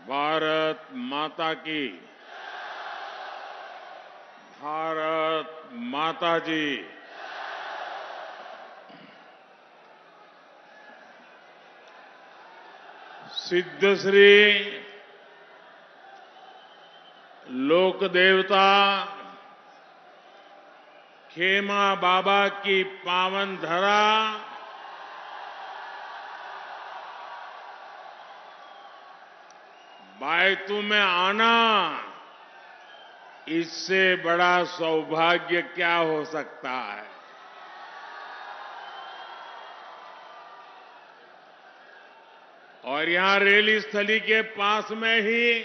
भारत माता की। भारत माता जी। सिद्धश्री लोक देवता खेमा बाबा की पावन धरा बायतू में आना, इससे बड़ा सौभाग्य क्या हो सकता है। और यहां रेली स्थली के पास में ही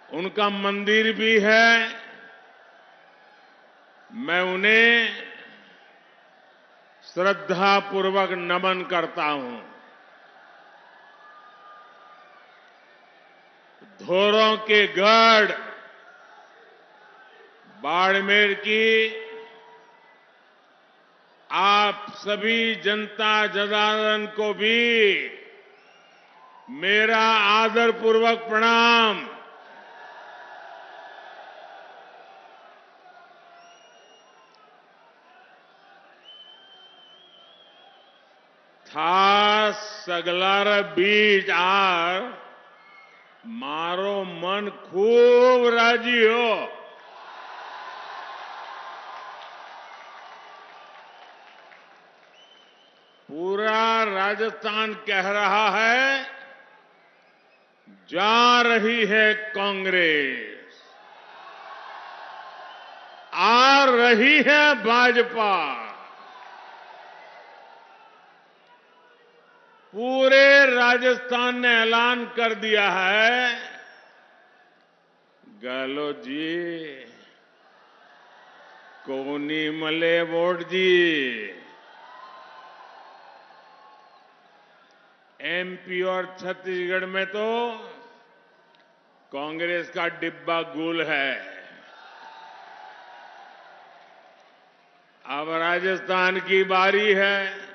उनका मंदिर भी है। मैं उन्हें श्रद्धापूर्वक नमन करता हूं। धोरों के गढ़ बाड़मेर की आप सभी जनता जनार्दन को भी मेरा आदरपूर्वक प्रणाम। था सगलार बीज आर मारो मन खूब राजी हो। पूरा राजस्थान कह रहा है, जा रही है कांग्रेस, आ रही है भाजपा। पूरे राजस्थान ने ऐलान कर दिया है, गहलोत जी कोनी मले वोट जी। एमपी और छत्तीसगढ़ में तो कांग्रेस का डिब्बा गुल है। अब राजस्थान की बारी है।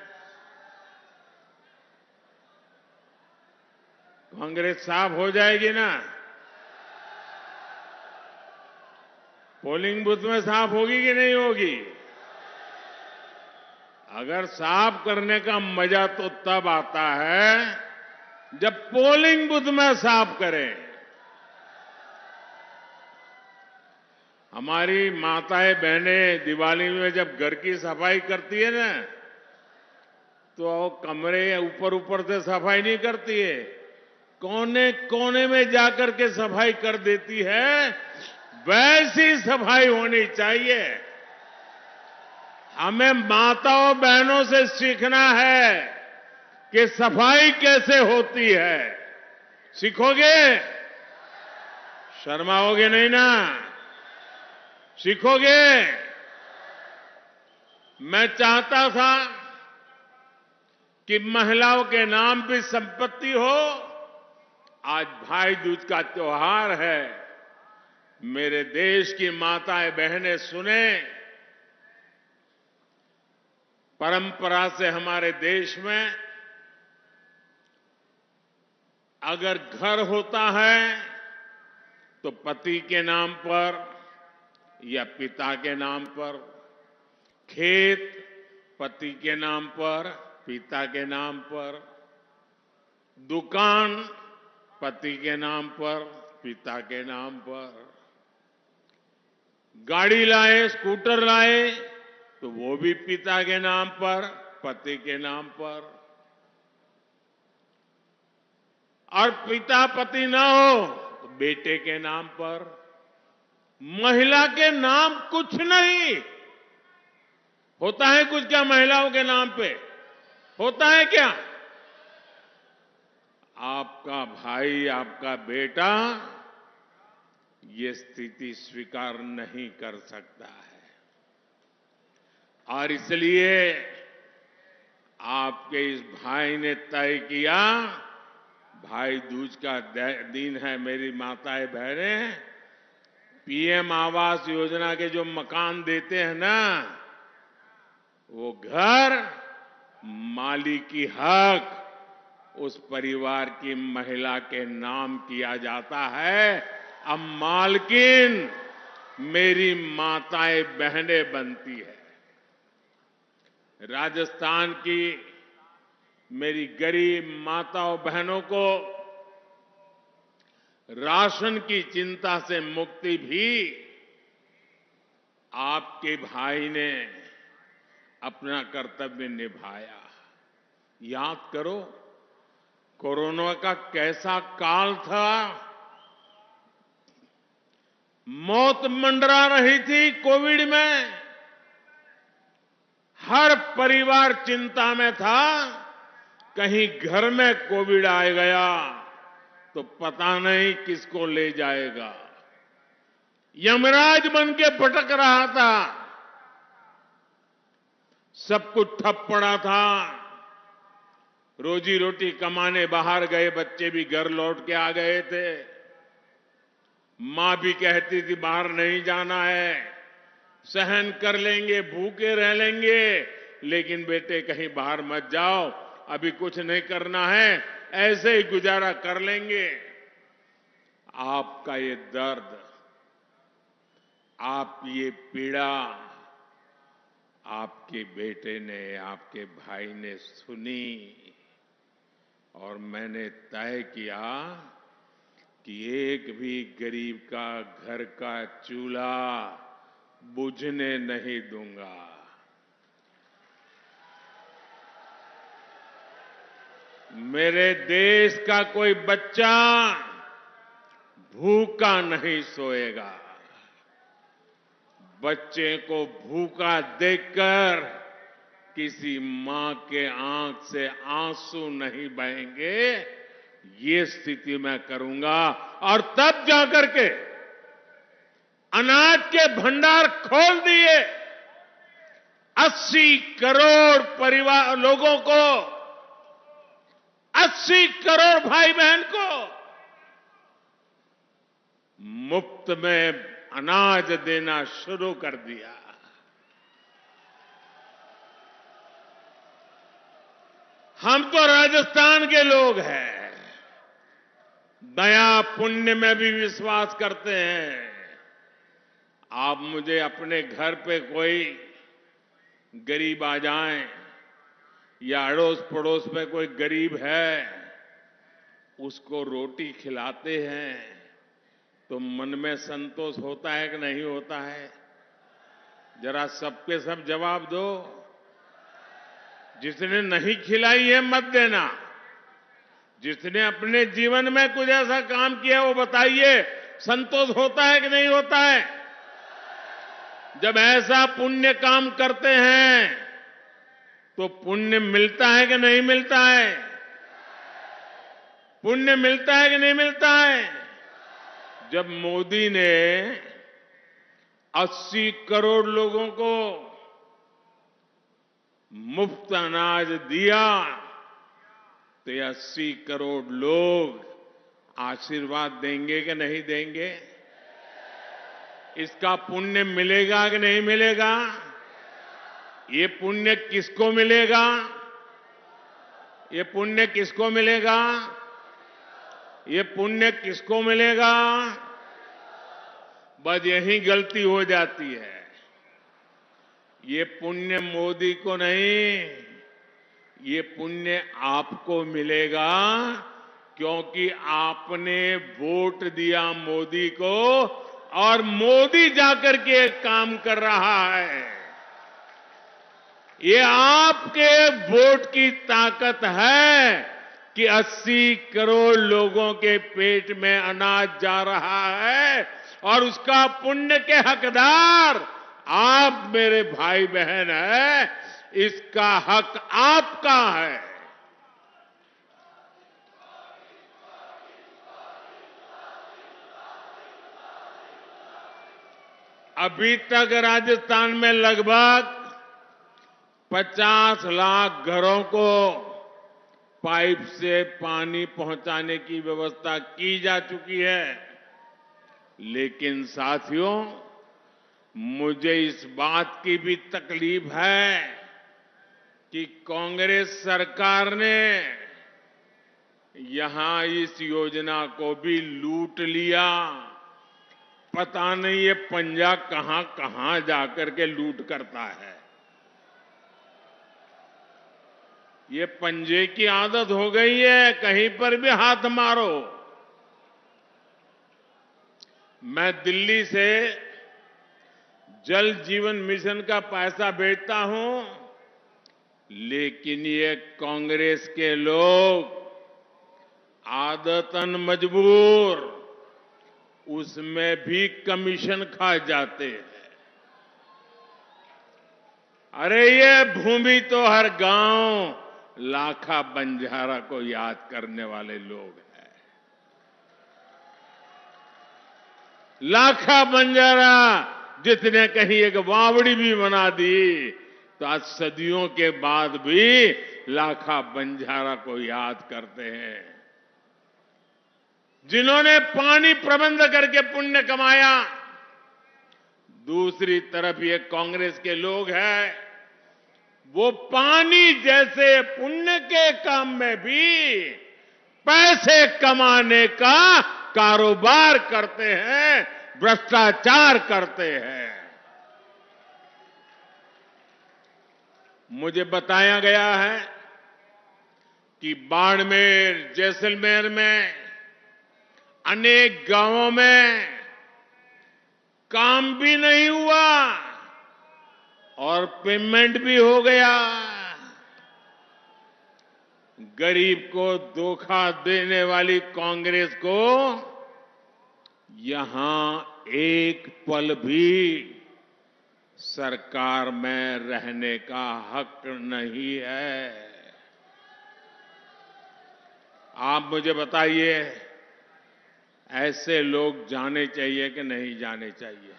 कांग्रेस साफ हो जाएगी ना? पोलिंग बूथ में साफ होगी कि नहीं होगी? अगर साफ करने का मजा तो तब आता है जब पोलिंग बूथ में साफ करें। हमारी माताएं बहनें दिवाली में जब घर की सफाई करती है ना, तो कमरे ऊपर ऊपर से सफाई नहीं करती है, कोने कोने में जाकर के सफाई कर देती है। वैसी सफाई होनी चाहिए। हमें माताओं बहनों से सीखना है कि सफाई कैसे होती है। सीखोगे? शर्माओगे नहीं ना? सीखोगे? मैं चाहता था कि महिलाओं के नाम भी संपत्ति हो। आज भाई दूज का त्योहार है। मेरे देश की माताएं बहनें सुने, परंपरा से हमारे देश में अगर घर होता है तो पति के नाम पर या पिता के नाम पर, खेत पति के नाम पर पिता के नाम पर, दुकान पति के नाम पर पिता के नाम पर, गाड़ी लाए स्कूटर लाए तो वो भी पिता के नाम पर पति के नाम पर। और पिता पति ना हो तो बेटे के नाम पर। महिला के नाम कुछ नहीं होता है। कुछ क्या महिलाओं के नाम पे होता है क्या? आपका भाई आपका बेटा ये स्थिति स्वीकार नहीं कर सकता है। और इसलिए आपके इस भाई ने तय किया, भाई दूज का दिन है, मेरी माताएं बहनें, पीएम आवास योजना के जो मकान देते हैं ना, वो घर मालिकी हक उस परिवार की महिला के नाम किया जाता है। अब मालकिन मेरी माताएं बहनें बनती है। राजस्थान की मेरी गरीब माताओं बहनों को राशन की चिंता से मुक्ति भी आपके भाई ने अपना कर्तव्य निभाया। याद करो, कोरोना का कैसा काल था। मौत मंडरा रही थी कोविड में। हर परिवार चिंता में था, कहीं घर में कोविड आ गया तो पता नहीं किसको ले जाएगा। यमराज बन के भटक रहा था। सब कुछ ठप पड़ा था। रोजी रोटी कमाने बाहर गए बच्चे भी घर लौट के आ गए थे। मां भी कहती थी बाहर नहीं जाना है, सहन कर लेंगे, भूखे रह लेंगे, लेकिन बेटे कहीं बाहर मत जाओ, अभी कुछ नहीं करना है, ऐसे ही गुजारा कर लेंगे। आपका ये दर्द, आपकी ये पीड़ा आपके बेटे ने, आपके भाई ने सुनी और मैंने तय किया कि एक भी गरीब का घर का चूल्हा बुझने नहीं दूंगा। मेरे देश का कोई बच्चा भूखा नहीं सोएगा। बच्चे को भूखा देखकर किसी मां के आंख से आंसू नहीं बहेंगे। ये स्थिति मैं करूंगा और तब जाकर के अनाज के भंडार खोल दिए। 80 करोड़ परिवार लोगों को, 80 करोड़ भाई बहन को मुफ्त में अनाज देना शुरू कर दिया। हम तो राजस्थान के लोग हैं, दया पुण्य में भी विश्वास करते हैं। आप मुझे अपने घर पे कोई गरीब आ जाए या अड़ोस पड़ोस में कोई गरीब है, उसको रोटी खिलाते हैं तो मन में संतोष होता है कि नहीं होता है? जरा सबके सब जवाब दो। जिसने नहीं खिलाई है मत देना, जिसने अपने जीवन में कुछ ऐसा काम किया वो बताइए, संतोष होता है कि नहीं होता है? जब ऐसा पुण्य काम करते हैं तो पुण्य मिलता है कि नहीं मिलता है? पुण्य मिलता है कि नहीं मिलता है? जब मोदी ने 80 करोड़ लोगों को मुफ्त अनाज दिया तो ये 80 करोड़ लोग आशीर्वाद देंगे कि नहीं देंगे? इसका पुण्य मिलेगा कि नहीं मिलेगा? ये पुण्य किसको मिलेगा? ये पुण्य किसको मिलेगा? ये पुण्य किसको मिलेगा? बस यही गलती हो जाती है। ये पुण्य मोदी को नहीं, ये पुण्य आपको मिलेगा, क्योंकि आपने वोट दिया मोदी को और मोदी जाकर के एक काम कर रहा है। ये आपके वोट की ताकत है कि 80 करोड़ लोगों के पेट में अनाज जा रहा है और उसका पुण्य के हकदार आप मेरे भाई बहन हैं। इसका हक आपका है। अभी तक राजस्थान में लगभग 50 लाख घरों को पाइप से पानी पहुंचाने की व्यवस्था की जा चुकी है। लेकिन साथियों, मुझे इस बात की भी तकलीफ है कि कांग्रेस सरकार ने यहां इस योजना को भी लूट लिया। पता नहीं ये पंजा कहां कहां जाकर के लूट करता है। ये पंजे की आदत हो गई है, कहीं पर भी हाथ मारो। मैं दिल्ली से जल जीवन मिशन का पैसा भेजता हूं, लेकिन ये कांग्रेस के लोग आदतन मजबूर उसमें भी कमीशन खा जाते हैं। अरे ये भूमि तो हर गांव लाखा बंजारा को याद करने वाले लोग हैं। लाखा बंजारा जितने कहीं एक वावड़ी भी बना दी, तो आज सदियों के बाद भी लाखा बंजारा को याद करते हैं। जिन्होंने पानी प्रबंध करके पुण्य कमाया, दूसरी तरफ ये कांग्रेस के लोग हैं, वो पानी जैसे पुण्य के काम में भी पैसे कमाने का कारोबार करते हैं, भ्रष्टाचार करते हैं। मुझे बताया गया है कि बाड़मेर, जैसलमेर में अनेक गांवों में काम भी नहीं हुआ और पेमेंट भी हो गया। गरीब को धोखा देने वाली कांग्रेस को यहां एक पल भी सरकार में रहने का हक नहीं है। आप मुझे बताइए, ऐसे लोग जाने चाहिए कि नहीं जाने चाहिए?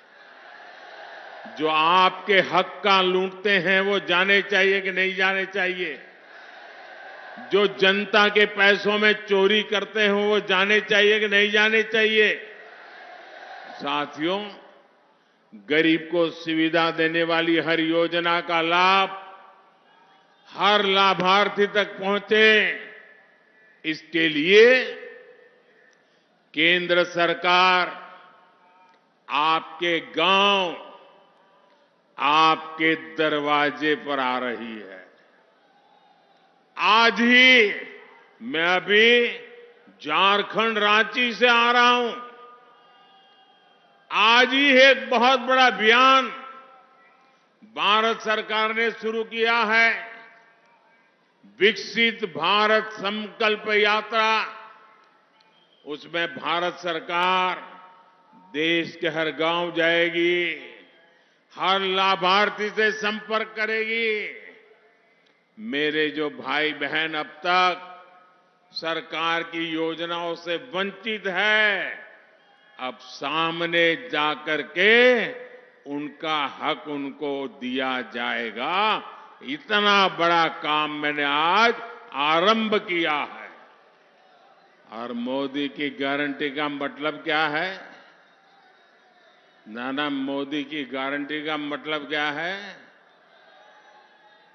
जो आपके हक का लूटते हैं वो जाने चाहिए कि नहीं जाने चाहिए? जो जनता के पैसों में चोरी करते हैं वो जाने चाहिए कि नहीं जाने चाहिए? साथियों, गरीब को सुविधा देने वाली हर योजना का लाभ हर लाभार्थी तक पहुंचे, इसके लिए केंद्र सरकार आपके गांव, आपके दरवाजे पर आ रही है। आज ही मैं अभी झारखंड रांची से आ रहा हूं। आज ही एक बहुत बड़ा अभियान भारत सरकार ने शुरू किया है, विकसित भारत संकल्प यात्रा। उसमें भारत सरकार देश के हर गांव जाएगी, हर लाभार्थी से संपर्क करेगी। मेरे जो भाई बहन अब तक सरकार की योजनाओं से वंचित है, अब सामने जाकर के उनका हक उनको दिया जाएगा। इतना बड़ा काम मैंने आज आरंभ किया है। और मोदी की गारंटी का मतलब क्या है? नाना, मोदी की गारंटी का मतलब क्या है?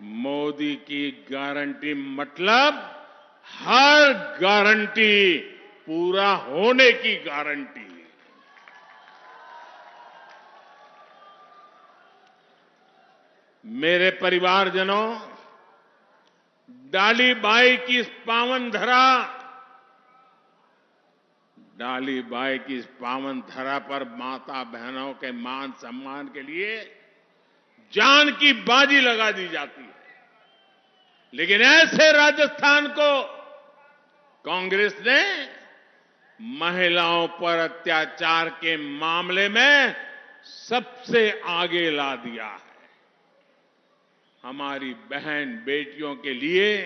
मोदी की गारंटी मतलब हर गारंटी पूरा होने की गारंटी। मेरे परिवारजनों, डाली बाई की इस पावन धरा, डाली बाई की इस पावन धरा पर माता बहनों के मान सम्मान के लिए जान की बाजी लगा दी जाती है। लेकिन ऐसे राजस्थान को कांग्रेस ने महिलाओं पर अत्याचार के मामले में सबसे आगे ला दिया है। हमारी बहन बेटियों के लिए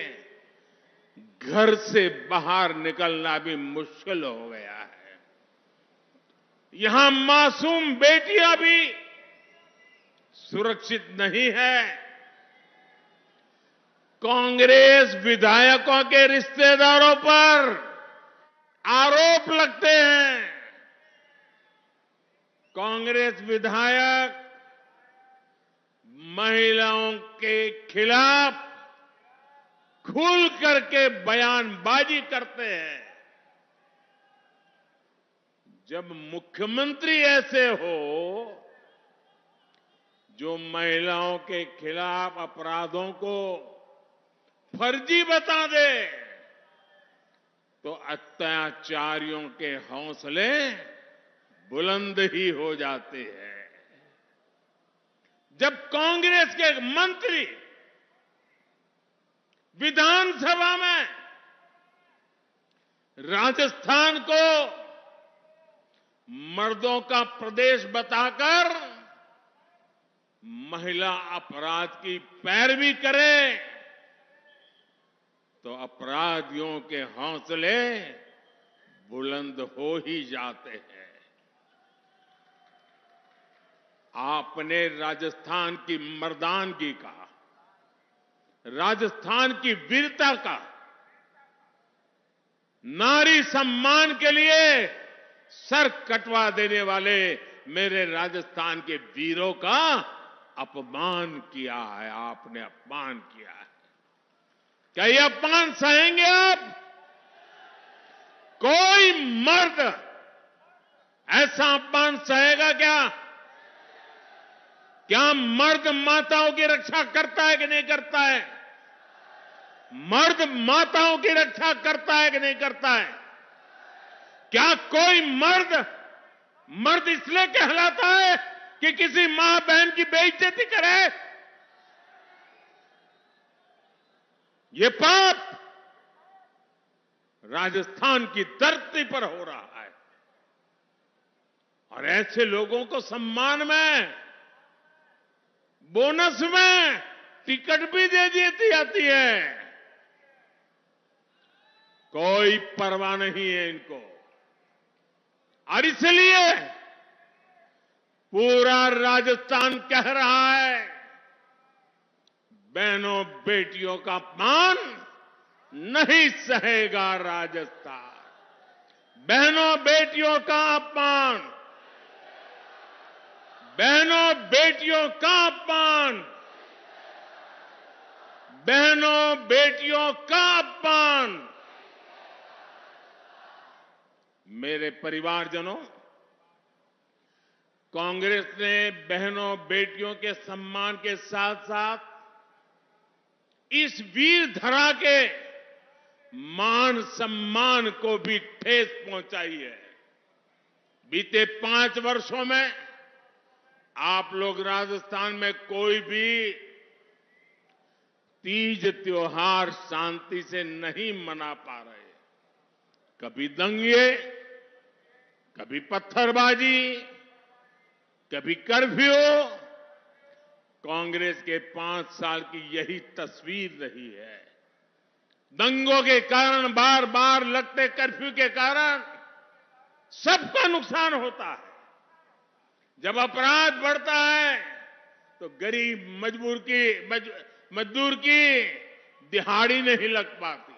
घर से बाहर निकलना भी मुश्किल हो गया है। यहां मासूम बेटियां भी सुरक्षित नहीं है। कांग्रेस विधायकों के रिश्तेदारों पर आरोप लगते हैं। कांग्रेस विधायक महिलाओं के खिलाफ खुल करके बयानबाजी करते हैं। जब मुख्यमंत्री ऐसे हो जो महिलाओं के खिलाफ अपराधों को फर्जी बता दे, तो अत्याचारियों के हौसले बुलंद ही हो जाते हैं। जब कांग्रेस के मंत्री विधानसभा में राजस्थान को मर्दों का प्रदेश बताकर महिला अपराध की पैरवी करें, तो अपराधियों के हौसले बुलंद हो ही जाते हैं। आपने राजस्थान की मर्दानगी का, राजस्थान की वीरता का, नारी सम्मान के लिए सर कटवा देने वाले मेरे राजस्थान के वीरों का अपमान किया है। आपने अपमान किया है। क्या ये अपमान सहेंगे आप? कोई मर्द ऐसा अपमान सहेगा क्या? क्या मर्द माताओं की रक्षा करता है कि नहीं करता है? मर्द माताओं की रक्षा करता है कि नहीं करता है? क्या कोई मर्द इसलिए कहलाता है कि किसी मां बहन की बेइज्जती करे? ये पाप राजस्थान की धरती पर हो रहा है, और ऐसे लोगों को सम्मान में, बोनस में टिकट भी दे दी जाती है। कोई परवाह नहीं है इनको। और इसलिए पूरा राजस्थान कह रहा है, बहनों बेटियों का अपमान नहीं सहेगा राजस्थान। बहनों बेटियों का अपमान, बहनों बेटियों का अपमान, बहनों बेटियों का अपमान। मेरे परिवारजनों, कांग्रेस ने बहनों बेटियों के सम्मान के साथ साथ इस वीर धरा के मान सम्मान को भी ठेस पहुंचाई है। बीते 5 वर्षों में आप लोग राजस्थान में कोई भी तीज त्योहार शांति से नहीं मना पा रहे। कभी दंगे, कभी पत्थरबाजी, कभी कर्फ्यू। कांग्रेस के 5 साल की यही तस्वीर रही है। दंगों के कारण, बार बार लगते कर्फ्यू के कारण सबका नुकसान होता है। जब अपराध बढ़ता है तो गरीब मजदूर की दिहाड़ी नहीं लग पाती।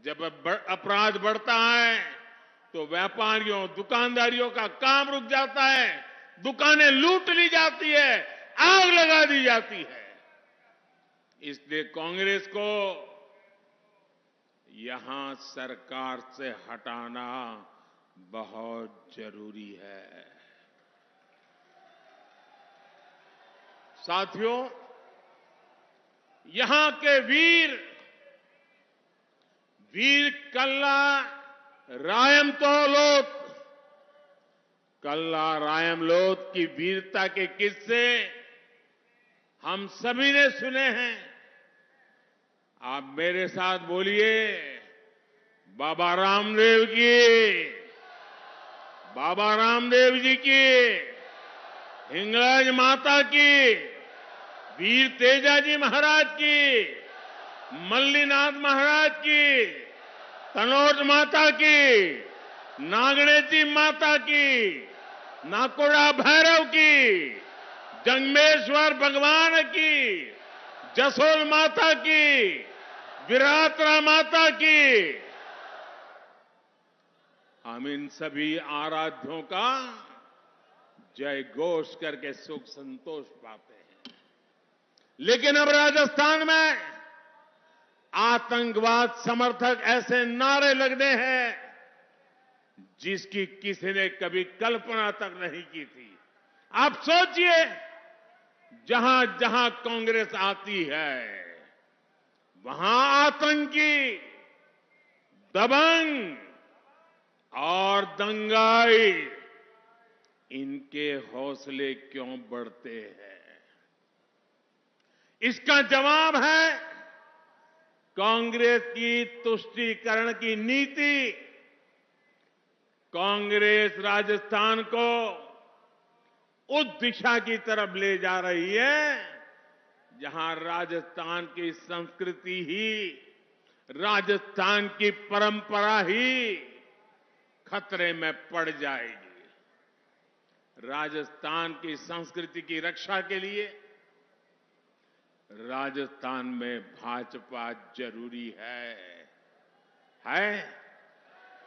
जब अपराध बढ़ता है तो व्यापारियों, दुकानदारियों का काम रुक जाता है, दुकानें लूट ली जाती है, आग लगा दी जाती है। इसलिए कांग्रेस को यहां सरकार से हटाना बहुत जरूरी है। साथियों, यहां के वीर कल्ला रायमलोत की वीरता के किस्से हम सभी ने सुने हैं। आप मेरे साथ बोलिए, बाबा रामदेव की, बाबा रामदेव जी की, हिंगलाज माता की, वीर तेजाजी महाराज की, मल्लीनाथ महाराज की, तनोज माता की, नागणेती माता की, नाकोड़ा भैरव की, जंगमेश्वर भगवान की, जसोल माता की, विराटरा माता की। हम इन सभी आराध्यों का जय घोष करके सुख संतोष पाते हैं। लेकिन अब राजस्थान में आतंकवाद समर्थक ऐसे नारे लगने हैं जिसकी किसी ने कभी कल्पना तक नहीं की थी। आप सोचिए, जहां जहां कांग्रेस आती है वहां आतंकी, दबंग और दंगाई, इनके हौसले क्यों बढ़ते हैं? इसका जवाब है कांग्रेस की तुष्टीकरण की नीति। कांग्रेस राजस्थान को उस दिशा की तरफ ले जा रही है जहां राजस्थान की संस्कृति ही, राजस्थान की परंपरा ही खतरे में पड़ जाएगी। राजस्थान की संस्कृति की रक्षा के लिए राजस्थान में भाजपा जरूरी है?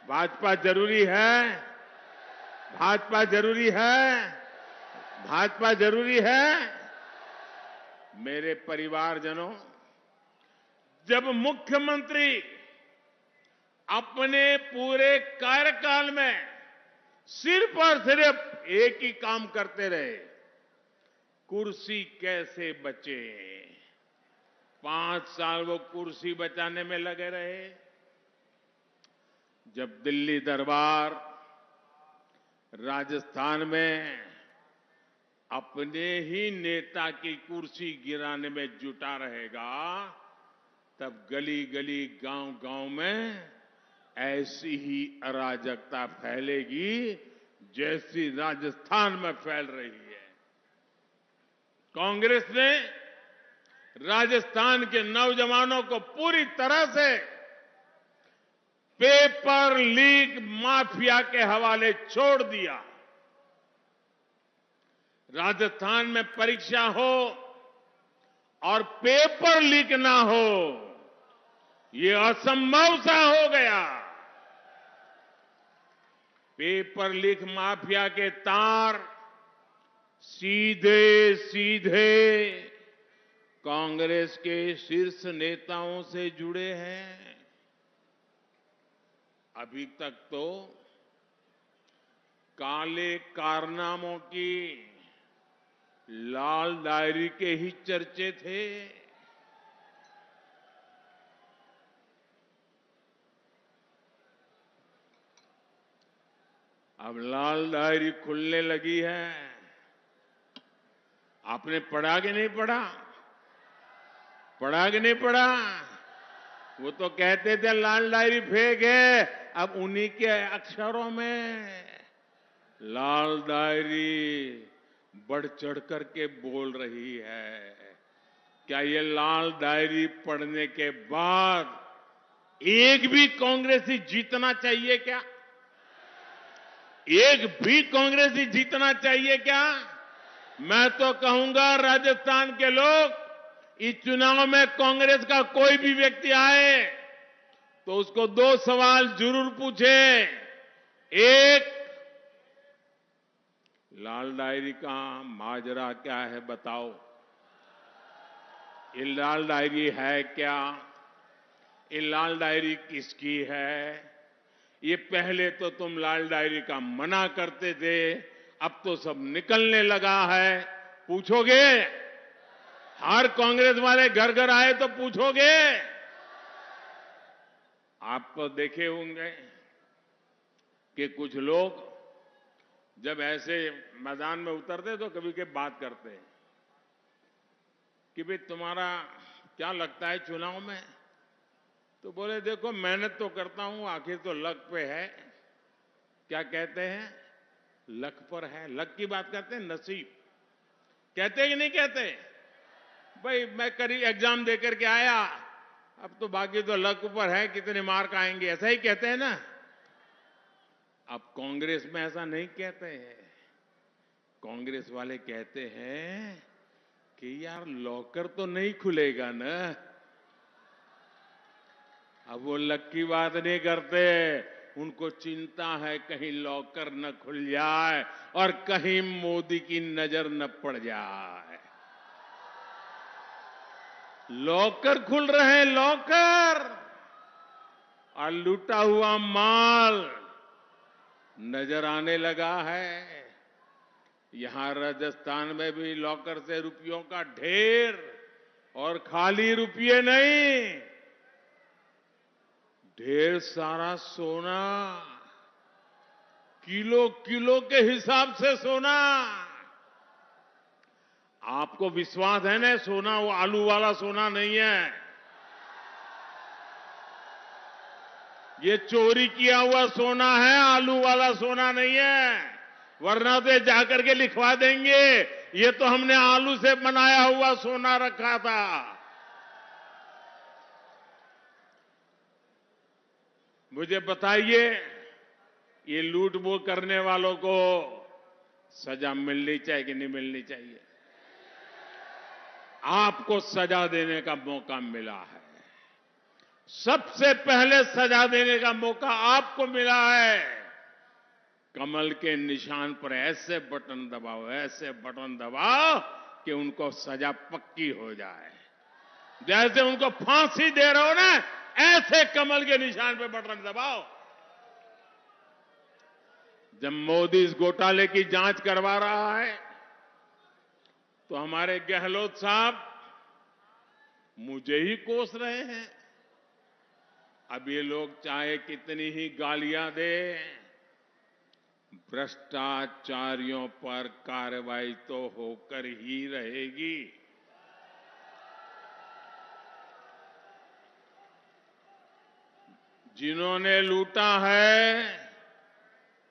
भाजपा जरूरी है? भाजपा जरूरी है? भाजपा जरूरी है? मेरे परिवारजनों, जब मुख्यमंत्री अपने पूरे कार्यकाल में सिर्फ और सिर्फ एक ही काम करते रहे, कुर्सी कैसे बचे। 5 साल वो कुर्सी बचाने में लगे रहे। जब दिल्ली दरबार राजस्थान में अपने ही नेता की कुर्सी गिराने में जुटा रहेगा, तब गली गली, गांव गांव में ऐसी ही अराजकता फैलेगी जैसी राजस्थान में फैल रही है। कांग्रेस ने राजस्थान के नौजवानों को पूरी तरह से पेपर लीक माफिया के हवाले छोड़ दिया। राजस्थान में परीक्षा हो और पेपर लीक ना हो, ये असंभव सा हो गया। पेपर लीक माफिया के तार सीधे सीधे कांग्रेस के शीर्ष नेताओं से जुड़े हैं। अभी तक तो काले कारनामों की लाल डायरी के ही चर्चे थे। अब लाल डायरी खुलने लगी है। आपने पढ़ा कि नहीं पढ़ा? पढ़ा कि नहीं पढ़ा? वो तो कहते थे लाल डायरी फेक है, अब उन्हीं के अक्षरों में लाल डायरी बढ़ चढ़ करके बोल रही है। क्या ये लाल डायरी पढ़ने के बाद एक भी कांग्रेसी जीतना चाहिए क्या? एक भी कांग्रेसी जीतना चाहिए क्या? मैं तो कहूंगा राजस्थान के लोग, इस चुनाव में कांग्रेस का कोई भी व्यक्ति आए तो उसको 2 सवाल जरूर पूछे। एक, लाल डायरी का माजरा क्या है बताओ। ये लाल डायरी है क्या? ये लाल डायरी किसकी है? ये पहले तो तुम लाल डायरी का मना करते थे, अब तो सब निकलने लगा है। पूछोगे? हर कांग्रेस वाले घर घर आए तो पूछोगे? आप तो देखे होंगे कि कुछ लोग जब ऐसे मैदान में उतरते तो कभी के बात करते हैं कि भाई तुम्हारा क्या लगता है चुनाव में? तो बोले देखो मेहनत तो करता हूं, आखिर तो लक पे है। क्या कहते हैं? लक पर है। लक की बात करते हैं, नसीब कहते हैं कि नहीं कहते? भाई मैं करीब एग्जाम देकर के आया, अब तो बाकी तो लक ऊपर है, कितने मार्क आएंगे, ऐसा ही कहते हैं ना। अब कांग्रेस में ऐसा नहीं कहते हैं। कांग्रेस वाले कहते हैं कि यार लॉकर तो नहीं खुलेगा ना। अब वो लक की बात नहीं करते, उनको चिंता है कहीं लॉकर न खुल जाए और कहीं मोदी की नजर न पड़ जाए। लॉकर खुल रहे हैं, लॉकर, और लूटा हुआ माल नजर आने लगा है। यहां राजस्थान में भी लॉकर से रुपयों का ढेर, और खाली रुपये नहीं, ढेर सारा सोना, किलो किलो के हिसाब से सोना। आपको विश्वास है ना, सोना वो आलू वाला सोना नहीं है, ये चोरी किया हुआ सोना है, आलू वाला सोना नहीं है। वरना तो जाकर के लिखवा देंगे ये तो हमने आलू से बनाया हुआ सोना रखा था। मुझे बताइए, ये लूट वो करने वालों को सजा मिलनी चाहिए कि नहीं मिलनी चाहिए? आपको सजा देने का मौका मिला है, सबसे पहले सजा देने का मौका आपको मिला है। कमल के निशान पर ऐसे बटन दबाओ, ऐसे बटन दबाओ कि उनको सजा पक्की हो जाए। जैसे उनको फांसी दे रहे हो ना, ऐसे कमल के निशान पे बटन दबाओ। जब मोदी इस घोटाले की जांच करवा रहा है तो हमारे गहलोत साहब मुझे ही कोस रहे हैं। अब ये लोग चाहे कितनी ही गालियां दे, भ्रष्टाचारियों पर कार्रवाई तो होकर ही रहेगी। जिन्होंने लूटा है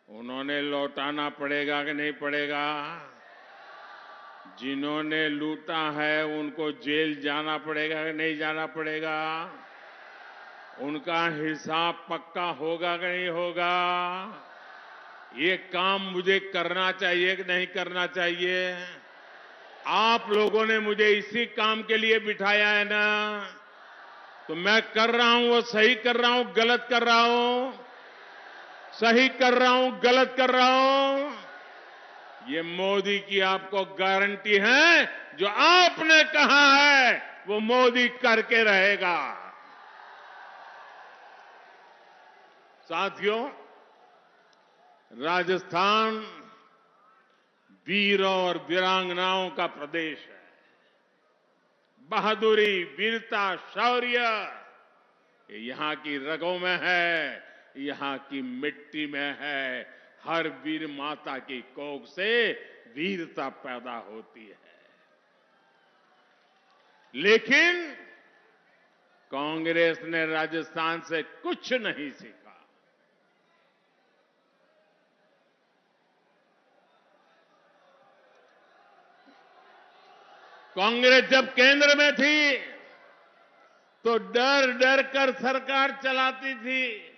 उन्होंने लौटाना पड़ेगा कि नहीं पड़ेगा? जिन्होंने लूटा है उनको जेल जाना पड़ेगा कि नहीं जाना पड़ेगा? उनका हिसाब पक्का होगा कि नहीं होगा? ये काम मुझे करना चाहिए कि नहीं करना चाहिए? आप लोगों ने मुझे इसी काम के लिए बिठाया है ना, तो मैं कर रहा हूं, वो सही कर रहा हूं, गलत कर रहा हूं? सही कर रहा हूं, गलत कर रहा हूं? ये मोदी की आपको गारंटी है, जो आपने कहा है वो मोदी करके रहेगा। साथियों, राजस्थान वीरों और वीरांगनाओं का प्रदेश है। बहादुरी, वीरता, शौर्य ये यहां की रगों में है, यहां की मिट्टी में है। हर वीर माता की कोख से वीरता पैदा होती है। लेकिन कांग्रेस ने राजस्थान से कुछ नहीं सीखा। कांग्रेस जब केंद्र में थी तो डर डर कर सरकार चलाती थी।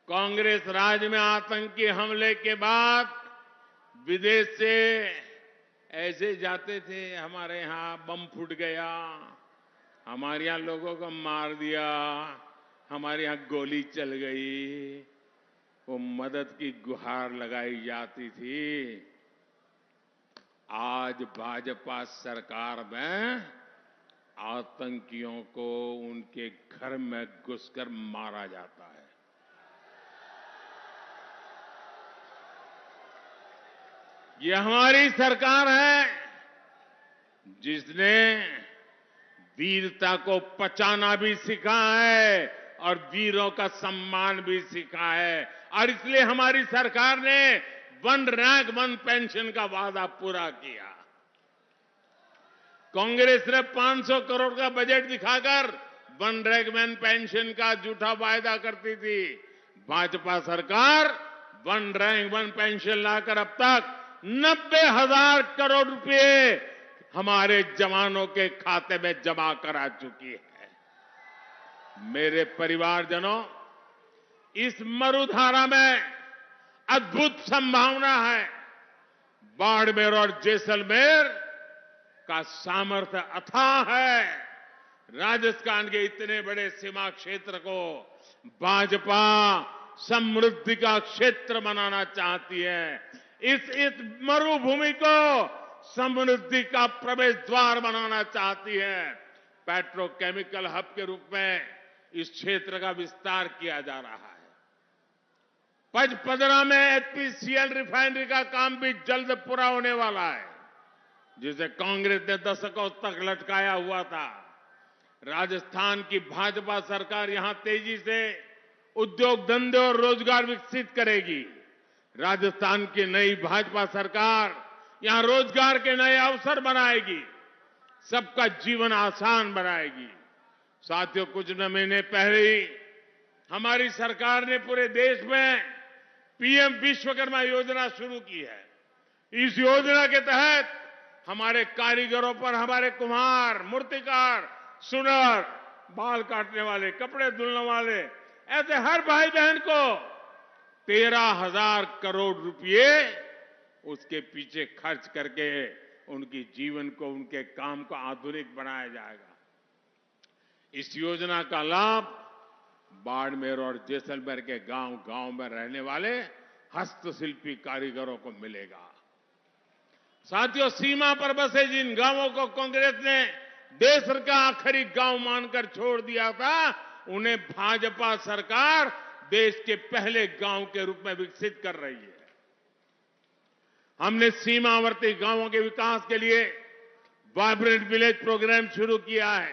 कांग्रेस राज में आतंकी हमले के बाद विदेश से ऐसे जाते थे, हमारे यहां बम फूट गया, हमारे यहां लोगों को मार दिया, हमारे यहां गोली चल गई, वो मदद की गुहार लगाई जाती थी। आज भाजपा सरकार में आतंकियों को उनके घर में घुसकर मारा जाता है। ये हमारी सरकार है जिसने वीरता को पचाना भी सीखा है और वीरों का सम्मान भी सीखा है। और इसलिए हमारी सरकार ने वन रैंक वन पेंशन का वादा पूरा किया। कांग्रेस ने 500 करोड़ का बजट दिखाकर वन रैंक वन पेंशन का झूठा वायदा करती थी। भाजपा सरकार वन रैंक वन पेंशन लाकर अब तक 90,000 करोड़ रुपए हमारे जवानों के खाते में जमा करा चुकी है। मेरे परिवारजनों, इस मरुधारा में अद्भुत संभावना है। बाड़मेर और जैसलमेर का सामर्थ्य अथाह है। राजस्थान के इतने बड़े सीमा क्षेत्र को भाजपा समृद्धि का क्षेत्र बनाना चाहती है। इस मरुभूमि को समृद्धि का प्रवेश द्वार बनाना चाहती है। पेट्रोकेमिकल हब के रूप में इस क्षेत्र का विस्तार किया जा रहा है। पचपदरा में एचपीसीएल रिफाइनरी का काम भी जल्द पूरा होने वाला है, जिसे कांग्रेस ने दशकों तक लटकाया हुआ था। राजस्थान की भाजपा सरकार यहां तेजी से उद्योग धंधे और रोजगार विकसित करेगी। राजस्थान की नई भाजपा सरकार यहां रोजगार के नए अवसर बनाएगी, सबका जीवन आसान बनाएगी। साथियों, कुछ महीने पहले ही हमारी सरकार ने पूरे देश में पीएम विश्वकर्मा योजना शुरू की है। इस योजना के तहत हमारे कारीगरों पर हमारे कुम्हार, मूर्तिकार, सुनार, बाल काटने वाले, कपड़े धुलने वाले, ऐसे हर भाई बहन को 13,000 करोड़ रुपए उसके पीछे खर्च करके उनकी जीवन को, उनके काम को आधुनिक बनाया जाएगा। इस योजना का लाभ बाड़मेर और जैसलमेर के गांव-गांव में रहने वाले हस्तशिल्पी कारीगरों को मिलेगा। साथियों, सीमा पर बसे जिन गांवों को कांग्रेस ने देश का आखिरी गांव मानकर छोड़ दिया था, उन्हें भाजपा सरकार देश के पहले गांव के रूप में विकसित कर रही है। हमने सीमावर्ती गांवों के विकास के लिए वाइब्रेंट विलेज प्रोग्राम शुरू किया है।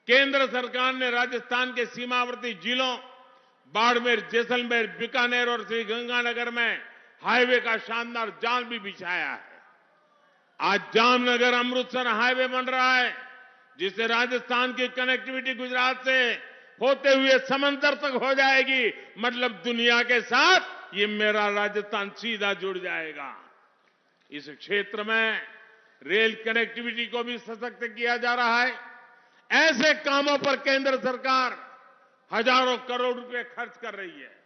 केंद्र सरकार ने राजस्थान के सीमावर्ती जिलों बाड़मेर, जैसलमेर, बीकानेर और श्रीगंगानगर में हाईवे का शानदार जाल भी बिछाया है। आज जामनगर अमृतसर हाईवे बन रहा है, जिससे राजस्थान की कनेक्टिविटी गुजरात से होते हुए समंदर तक हो जाएगी। मतलब दुनिया के साथ ये मेरा राजस्थान सीधा जुड़ जाएगा। इस क्षेत्र में रेल कनेक्टिविटी को भी सशक्त किया जा रहा है। ऐसे कामों पर केंद्र सरकार हजारों करोड़ रुपए खर्च कर रही है,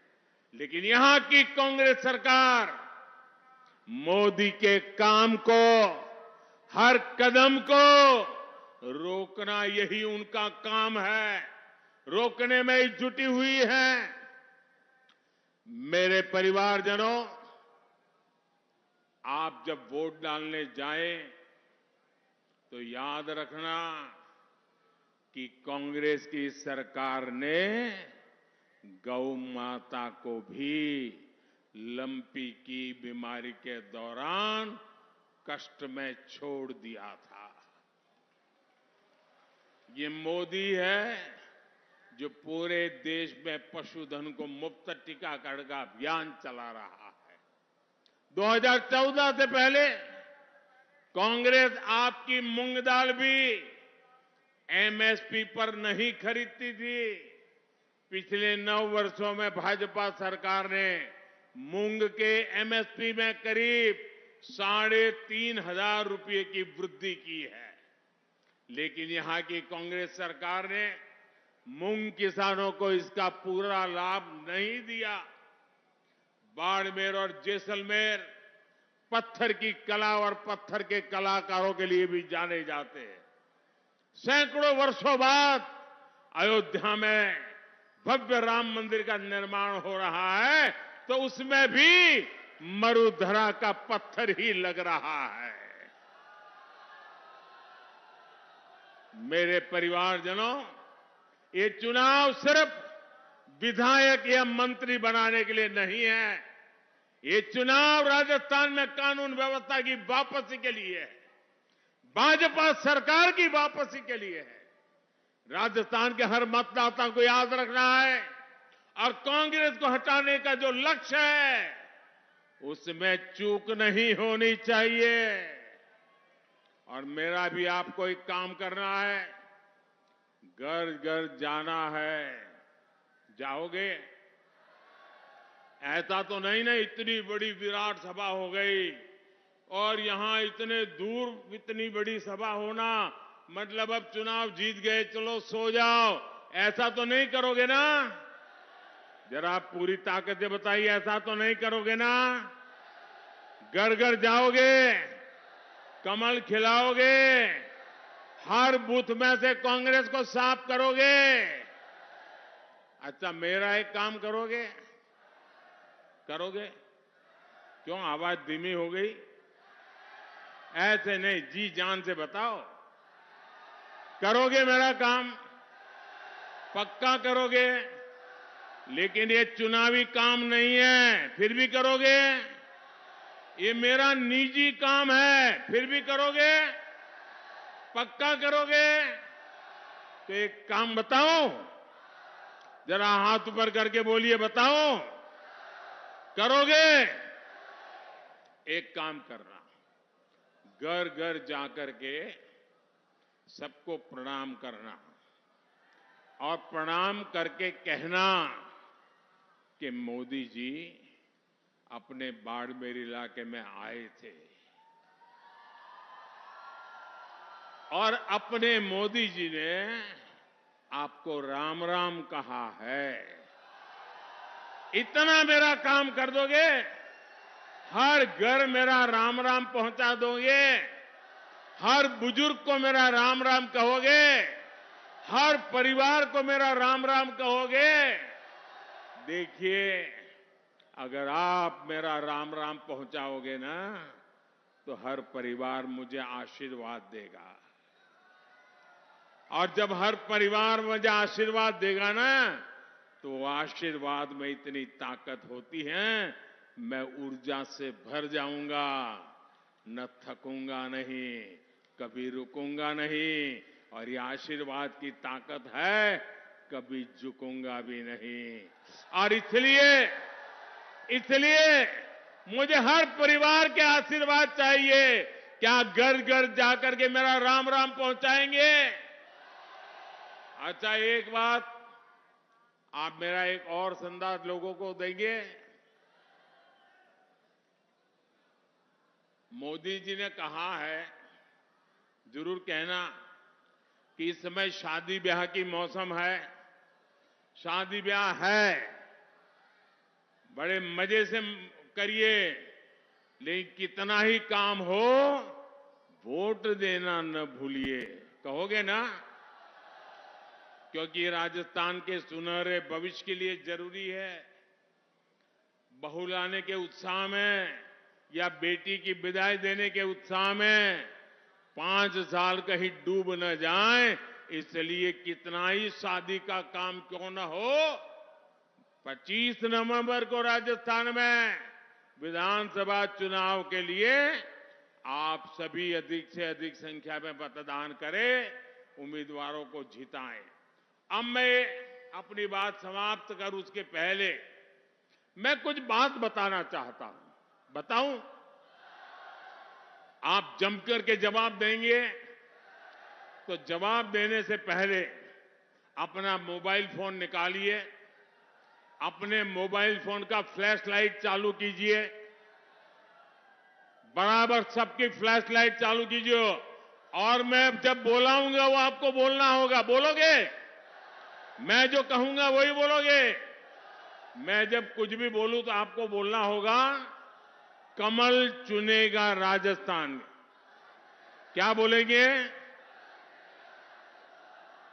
लेकिन यहां की कांग्रेस सरकार मोदी के काम को, हर कदम को रोकना, यही उनका काम है। रोकने में ही जुटी हुई है। मेरे परिवारजनों, आप जब वोट डालने जाएं तो याद रखना कि कांग्रेस की सरकार ने गौ माता को भी लंपी की बीमारी के दौरान कष्ट में छोड़ दिया था। ये मोदी है जो पूरे देश में पशुधन को मुफ्त टीकाकरण का अभियान चला रहा है। 2014 से पहले कांग्रेस आपकी मूंग दाल भी एमएसपी पर नहीं खरीदती थी। पिछले 9 वर्षों में भाजपा सरकार ने मूंग के एमएसपी में करीब 3,500 रुपए की वृद्धि की है। लेकिन यहां की कांग्रेस सरकार ने मूंग किसानों को इसका पूरा लाभ नहीं दिया। बाड़मेर और जैसलमेर पत्थर की कला और पत्थर के कलाकारों के लिए भी जाने जाते हैं। सैकड़ों वर्षों बाद अयोध्या में भव्य राम मंदिर का निर्माण हो रहा है, तो उसमें भी मरुधरा का पत्थर ही लग रहा है। मेरे परिवारजनों, ये चुनाव सिर्फ विधायक या मंत्री बनाने के लिए नहीं है। ये चुनाव राजस्थान में कानून व्यवस्था की वापसी के लिए है, भाजपा सरकार की वापसी के लिए है। राजस्थान के हर मतदाता को याद रखना है और कांग्रेस को हटाने का जो लक्ष्य है उसमें चूक नहीं होनी चाहिए। और मेरा भी आपको एक काम करना है, घर घर जाना है। जाओगे? ऐसा तो नहीं ना इतनी बड़ी विराट सभा हो गई और यहां इतने दूर इतनी बड़ी सभा होना मतलब अब चुनाव जीत गए, चलो सो जाओ, ऐसा तो नहीं करोगे ना? जरा पूरी ताकत से बताइए, ऐसा तो नहीं करोगे ना? घर घर जाओगे, कमल खिलाओगे, हर बूथ में से कांग्रेस को साफ करोगे। अच्छा, मेरा एक काम करोगे? क्यों आवाज धीमी हो गई? ऐसे नहीं, जी जान से बताओ। करोगे मेरा काम? पक्का करोगे? लेकिन ये चुनावी काम नहीं है, फिर भी करोगे? ये मेरा निजी काम है, फिर भी करोगे? पक्का करोगे? तो एक काम बताओ, जरा हाथ ऊपर करके बोलिए, बताओ, करोगे? एक काम करना, घर घर जाकर के सबको प्रणाम करना और प्रणाम करके कहना कि मोदी जी अपने बाड़मेर इलाके में आए थे और अपने मोदी जी ने आपको राम राम कहा है। इतना मेरा काम कर दोगे, हर घर मेरा राम राम पहुंचा दोगे, हर बुजुर्ग को मेरा राम राम कहोगे, हर परिवार को मेरा राम राम कहोगे। देखिए, अगर आप मेरा राम राम पहुंचाओगे ना, तो हर परिवार मुझे आशीर्वाद देगा, और जब हर परिवार मुझे आशीर्वाद देगा ना, तो आशीर्वाद में इतनी ताकत होती है, मैं ऊर्जा से भर जाऊंगा, न थकूंगा नहीं, कभी रुकूंगा नहीं, और ये आशीर्वाद की ताकत है, कभी झुकूंगा भी नहीं। और इसलिए मुझे हर परिवार के आशीर्वाद चाहिए। क्या घर घर जाकर के मेरा राम राम पहुंचाएंगे? अच्छा, एक बात आप मेरा एक और संदेश लोगों को देंगे। मोदी जी ने कहा है, जरूर कहना कि इस समय शादी ब्याह की मौसम है, शादी ब्याह है, बड़े मजे से करिए, लेकिन कितना ही काम हो, वोट देना न भूलिए। कहोगे ना? क्योंकि राजस्थान के सुनहरे भविष्य के लिए जरूरी है। बहू लाने के उत्साह में या बेटी की विदाई देने के उत्साह में 5 साल कहीं डूब न जाए, इसलिए कितना ही शादी का काम क्यों न हो, 25 नवंबर को राजस्थान में विधानसभा चुनाव के लिए आप सभी अधिक से अधिक संख्या में मतदान करें, उम्मीदवारों को जिताएं। अब मैं अपनी बात समाप्त करूं उसके पहले मैं कुछ बात बताना चाहता हूं। बताऊं? आप जमकर के जवाब देंगे, तो जवाब देने से पहले अपना मोबाइल फोन निकालिए, अपने मोबाइल फोन का फ्लैश लाइट चालू कीजिए, बराबर सबकी फ्लैश लाइट चालू कीजिए, और मैं जब बोलाऊंगा वो आपको बोलना होगा। बोलोगे? मैं जो कहूंगा वही बोलोगे। मैं जब कुछ भी बोलूं तो आपको बोलना होगा, कमल चुनेगा राजस्थान। क्या बोलेंगे?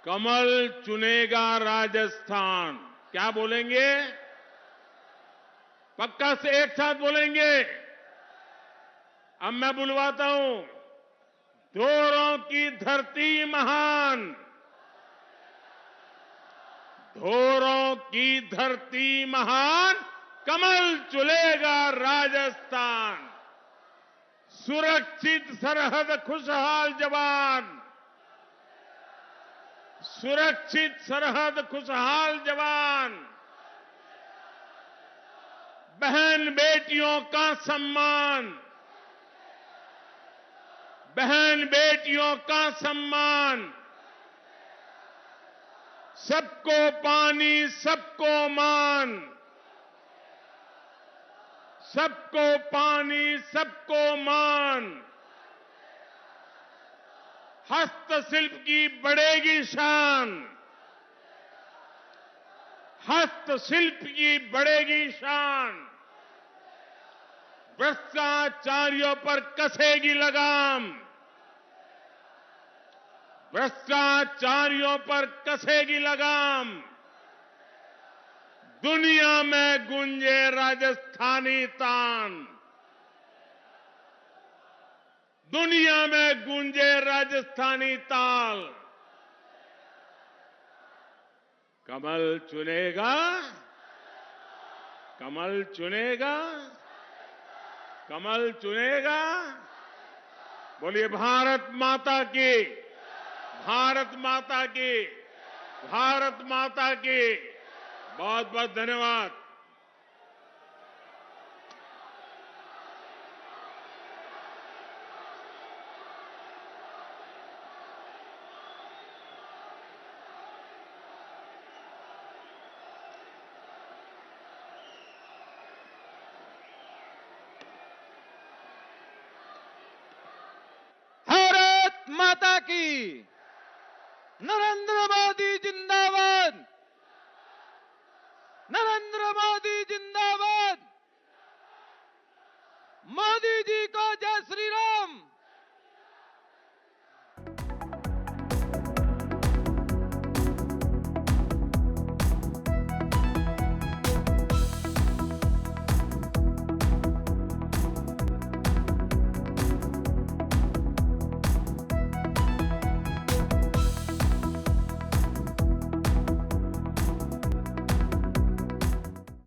कमल चुनेगा राजस्थान। क्या बोलेंगे? पक्का से एक साथ बोलेंगे। अब मैं बुलवाता हूं, धोरों की धरती महान, धोरों की धरती महान, कमल चुनेगा राजस्थान। सुरक्षित सरहद खुशहाल जवान, सुरक्षित सरहद खुशहाल जवान, बहन बेटियों का सम्मान, बहन बेटियों का सम्मान, सबको पानी सबको मान, सबको पानी सबको मान, हस्तशिल्प की बढ़ेगी शान, हस्तशिल्प की बढ़ेगी शान, भ्रष्टाचारियों पर कसेगी लगाम, भ्रष्टाचारियों पर कसेगी लगाम, दुनिया में गूंजे राजस्थानी तान, दुनिया में गूंजे राजस्थानी ताल। कमल चुनेगा, कमल चुनेगा, कमल चुनेगा। बोलिए भारत माता की, भारत माता की, भारत माता की। बहुत बहुत धन्यवाद। भारत माता की। नरेंद्र मोदी जिंदाबाद।